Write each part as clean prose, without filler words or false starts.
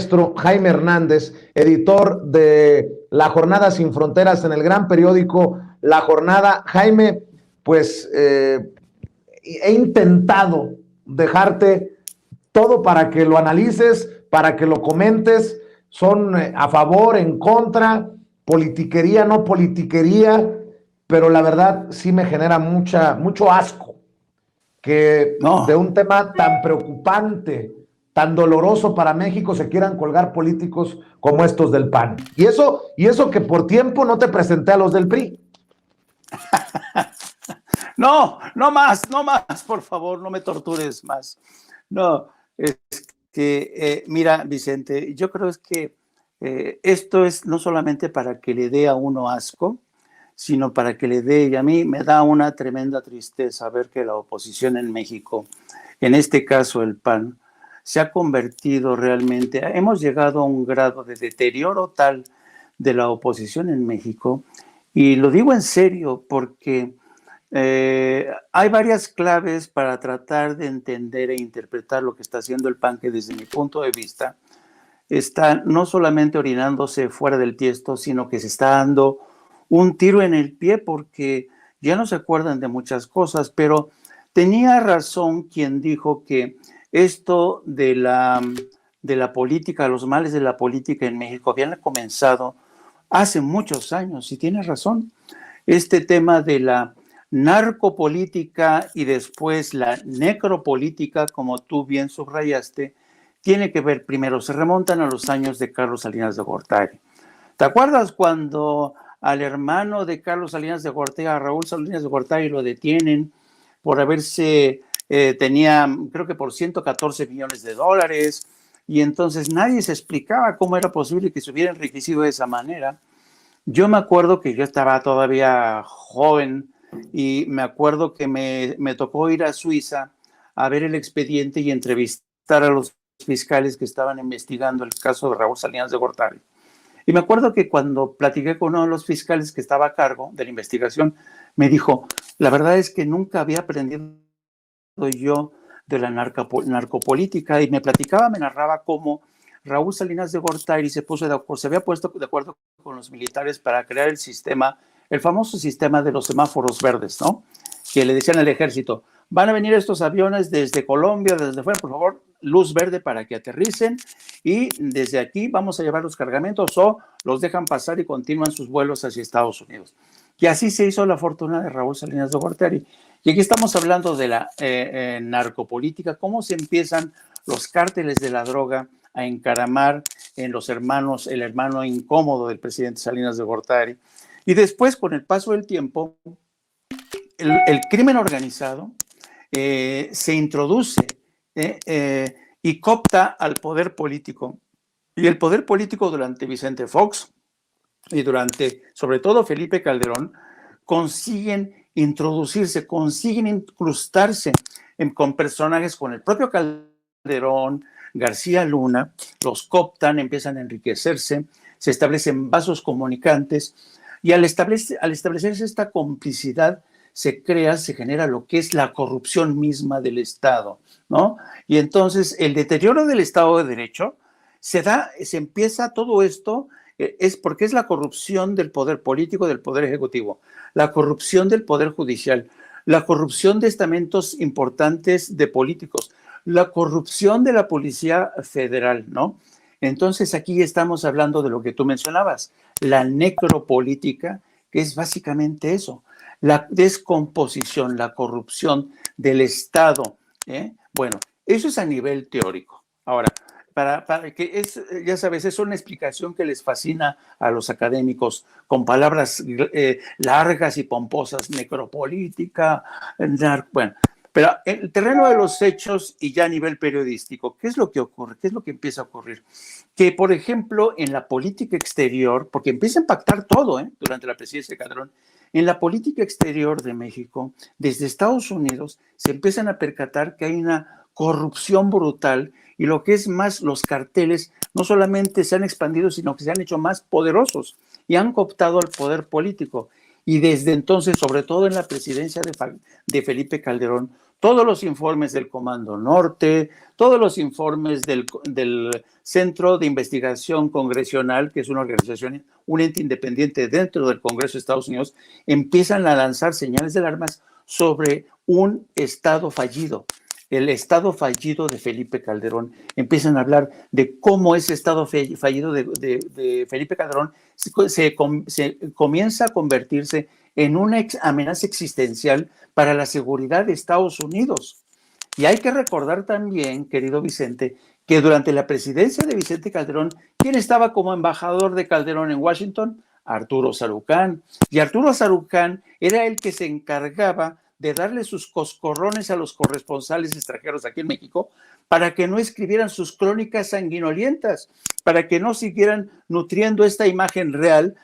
maestro Jaime Hernández, editor de La Jornada Sin Fronteras en el gran periódico La Jornada. Jaime, pues he intentado dejarte todo para que lo analices, para que lo comentes. Son a favor, en contra, politiquería, no politiquería, pero la verdad sí me genera mucho asco que de un tema tan preocupante, tan doloroso para México, se quieran colgar políticos como estos del PAN. Y eso que por tiempo no te presenté a los del PRI. No más, por favor, no me tortures más. No, es que, mira, Vicente, yo creo que esto es no solamente para que le dé a uno asco, sino para que le dé, y a mí me da una tremenda tristeza ver que la oposición en México, en este caso el PAN, se ha convertido realmente, hemos llegado a un grado de deterioro tal de la oposición en México, y lo digo en serio porque hay varias claves para tratar de entender e interpretar lo que está haciendo el PAN, que desde mi punto de vista está no solamente orinándose fuera del tiesto, sino que se está dando un tiro en el pie porque ya no se acuerdan de muchas cosas, pero tenía razón quien dijo que esto de la política, los males de la política en México habían comenzado hace muchos años, y tiene razón. Este tema de la narcopolítica y después la necropolítica, como tú bien subrayaste, tiene que ver, primero, se remontan a los años de Carlos Salinas de Gortari. ¿Te acuerdas cuando al hermano de Carlos Salinas de Gortari, a Raúl Salinas de Gortari, lo detienen por haberse, tenía, creo que por $114 millones, y entonces nadie se explicaba cómo era posible que se hubiera enriquecido de esa manera? Yo me acuerdo que yo estaba todavía joven y me acuerdo que me tocó ir a Suiza a ver el expediente y entrevistar a los fiscales que estaban investigando el caso de Raúl Salinas de Gortari. Y me acuerdo que cuando platiqué con uno de los fiscales que estaba a cargo de la investigación, me dijo, la verdad es que nunca había aprendido yo de la narcopolítica, y me platicaba, me narraba cómo Raúl Salinas de Gortari se había puesto de acuerdo con los militares para crear el sistema, el famoso sistema de los semáforos verdes, ¿no? Que le decían al ejército, van a venir estos aviones desde Colombia, desde fuera, por favor, luz verde para que aterricen, y desde aquí vamos a llevar los cargamentos o los dejan pasar y continúan sus vuelos hacia Estados Unidos. Y así se hizo la fortuna de Raúl Salinas de Gortari. Y aquí estamos hablando de la narcopolítica, cómo se empiezan los cárteles de la droga a encaramar en los hermanos, el hermano incómodo del presidente Salinas de Gortari. Y después, con el paso del tiempo, el crimen organizado se introduce y coopta al poder político. Y el poder político durante Vicente Fox y durante, sobre todo, Felipe Calderón, consiguen introducirse, consiguen incrustarse con personajes, con el propio Calderón, García Luna, los cooptan, empiezan a enriquecerse, se establecen vasos comunicantes, y al establecerse esta complicidad, se genera lo que es la corrupción misma del Estado, ¿no? Y entonces el deterioro del Estado de Derecho se empieza todo esto, es porque es la corrupción del poder político, del poder ejecutivo, la corrupción del poder judicial, la corrupción de estamentos importantes de políticos, la corrupción de la Policía Federal, ¿no? Entonces aquí estamos hablando de lo que tú mencionabas, la necropolítica, que es básicamente eso, la descomposición, la corrupción del Estado. Bueno, eso es a nivel teórico. Ahora, para que ya sabes, es una explicación que les fascina a los académicos con palabras largas y pomposas, necropolítica, bueno. Pero en el terreno de los hechos y ya a nivel periodístico, ¿qué es lo que ocurre? ¿Qué es lo que empieza a ocurrir? Que, por ejemplo, en la política exterior, porque empieza a impactar todo durante la presidencia de Calderón, en la política exterior de México, desde Estados Unidos, se empiezan a percatar que hay una corrupción brutal, y lo que es más, los carteles no solamente se han expandido, sino que se han hecho más poderosos y han cooptado al poder político. Y desde entonces, sobre todo en la presidencia de Felipe Calderón, todos los informes del Comando Norte, todos los informes del Centro de Investigación Congresional, que es una organización, un ente independiente dentro del Congreso de Estados Unidos, empiezan a lanzar señales de alarmas sobre un Estado fallido. El Estado fallido de Felipe Calderón. Empiezan a hablar de cómo ese Estado fallido de Felipe Calderón se comienza a convertirse en una amenaza existencial para la seguridad de Estados Unidos. Y hay que recordar también, querido Vicente, que durante la presidencia de Vicente Calderón, ¿quién estaba como embajador de Calderón en Washington? Arturo Sarucán. Y Arturo Sarucán era el que se encargaba de darle sus coscorrones a los corresponsales extranjeros aquí en México para que no escribieran sus crónicas sanguinolientas, para que no siguieran nutriendo esta imagen real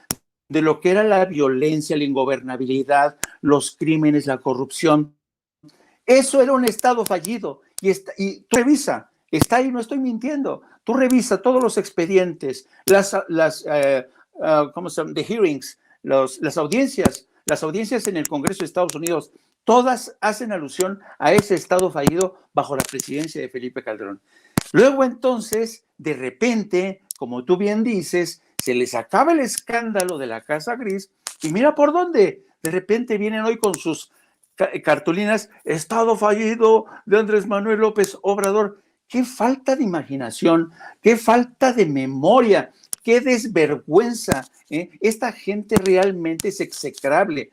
de lo que era la violencia, la ingobernabilidad, los crímenes, la corrupción. Eso era un Estado fallido. Y tú revisa, está ahí, no estoy mintiendo, tú revisa todos los expedientes, ¿cómo se llama? The hearings, las audiencias en el Congreso de Estados Unidos, todas hacen alusión a ese Estado fallido bajo la presidencia de Felipe Calderón. Luego entonces, de repente, como tú bien dices, se les acaba el escándalo de la Casa Gris y mira por dónde. De repente vienen hoy con sus cartulinas, Estado fallido de Andrés Manuel López Obrador. Qué falta de imaginación, qué falta de memoria, qué desvergüenza. Esta gente realmente es execrable.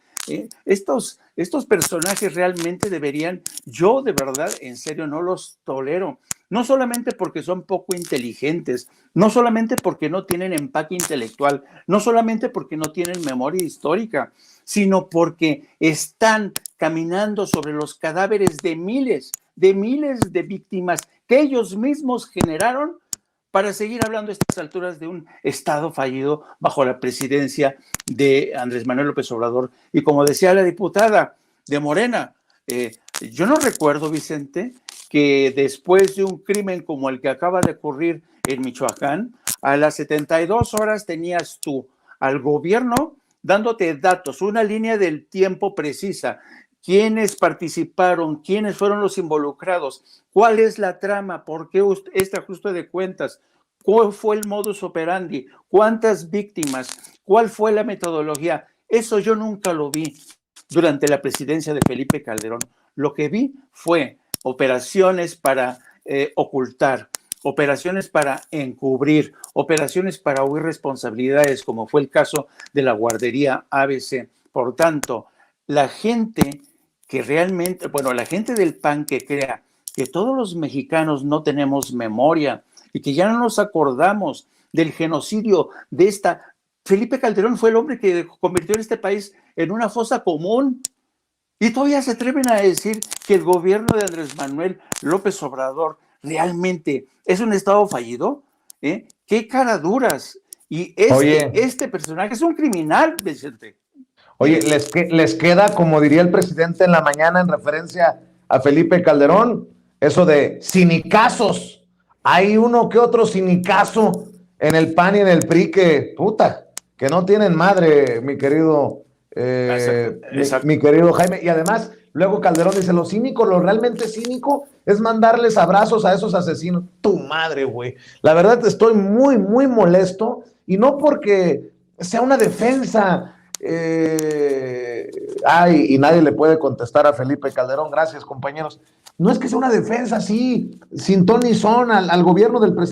Estos personajes realmente deberían, yo de verdad, en serio, no los tolero. No solamente porque son poco inteligentes, no solamente porque no tienen empaque intelectual, no solamente porque no tienen memoria histórica, sino porque están caminando sobre los cadáveres de miles de víctimas que ellos mismos generaron para seguir hablando a estas alturas de un Estado fallido bajo la presidencia de Andrés Manuel López Obrador. Y como decía la diputada de Morena, yo no recuerdo, Vicente, que después de un crimen como el que acaba de ocurrir en Michoacán, a las 72 horas tenías tú al gobierno dándote datos, una línea del tiempo precisa, quiénes participaron, quiénes fueron los involucrados, cuál es la trama, por qué este ajuste de cuentas, cuál fue el modus operandi, cuántas víctimas, cuál fue la metodología. Eso yo nunca lo vi durante la presidencia de Felipe Calderón. Lo que vi fue operaciones para ocultar, operaciones para encubrir, operaciones para huir responsabilidades, como fue el caso de la guardería ABC. Por tanto, la gente que realmente, bueno, la gente del PAN que crea que todos los mexicanos no tenemos memoria y que ya no nos acordamos del genocidio de esta... Felipe Calderón fue el hombre que convirtió en este país en una fosa común. Y todavía se atreven a decir que el gobierno de Andrés Manuel López Obrador realmente es un Estado fallido. ¡Qué caraduras! Y este personaje es un criminal, Vicente. Oye, les queda, como diría el presidente en la mañana en referencia a Felipe Calderón, eso de cinicazos. Hay uno que otro cinicazo en el PAN y en el PRI que, puta, que no tienen madre, mi querido... Exacto. Mi querido Jaime, y además luego Calderón dice, lo cínico, lo realmente cínico es mandarles abrazos a esos asesinos. Tu madre, güey. La verdad estoy muy, muy molesto, y no porque sea una defensa, y nadie le puede contestar a Felipe Calderón, gracias compañeros, no es que sea una defensa así, sin ton ni son al gobierno del presidente.